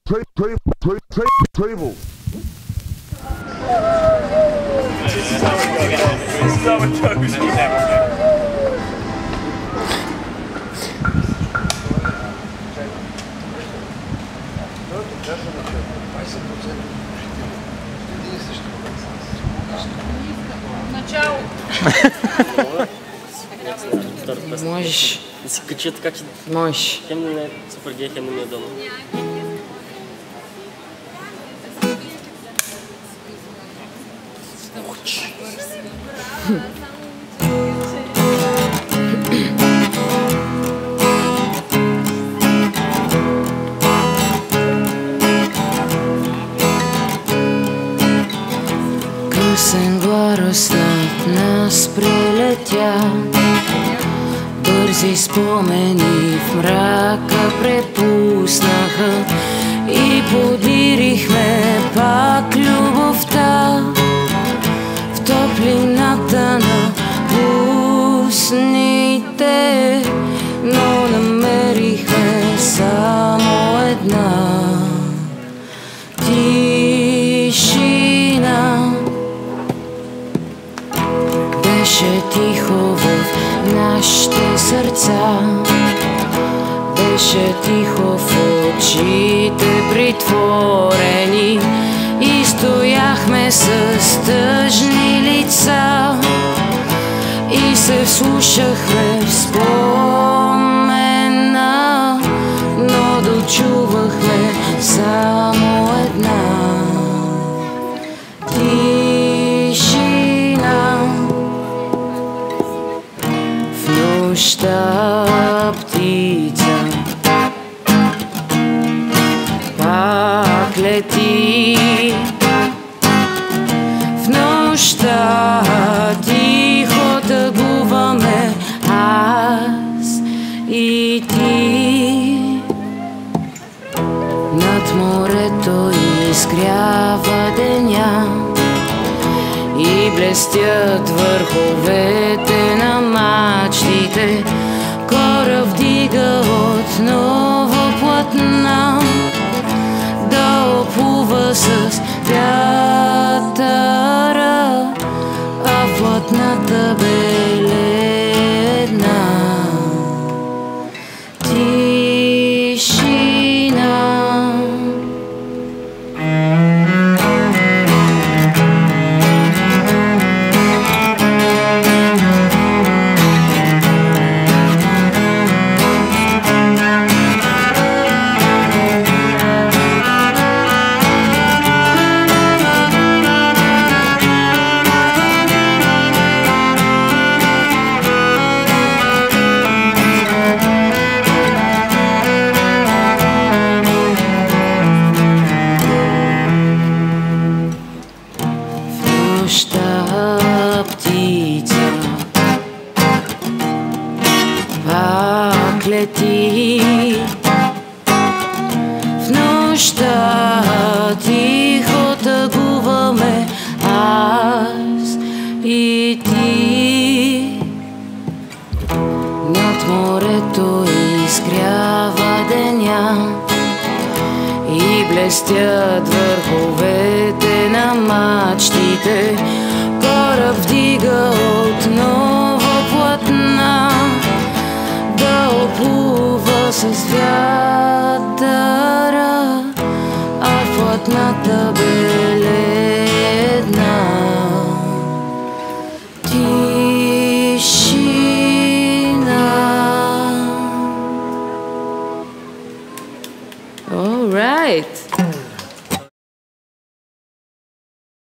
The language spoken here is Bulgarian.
Trable. Начало. Можеш. Да си кача така, че Можеш. хем не е супер гей, хем не ми е долу. Късен глас над нас прилетя, бързи спомени в мрака препуснаха и подирихме пак любовта в топлината на устните, но намерихме само една тишина. Беше тихо в нашите сърца, беше тихо в очите притворени и стояхме с тъжни лица и се вслушахме в спомена, но дочувахме само една тишина. В нощта птица пак лети, в нощта тихо тъгуваме аз и ти. Над морето изгрява деня и блестят върховете на мачтите. Кораб вдига отново платна да оплува с вятъра, а платната беледна тишина. Птица пак лети, в нощта тихо тъгуваме аз и ти. Над морето изгрява деня и блестят върховете на мачтите. Кораб вдига отново платна да оплува с вятъра, а платната беледна тишина. All right.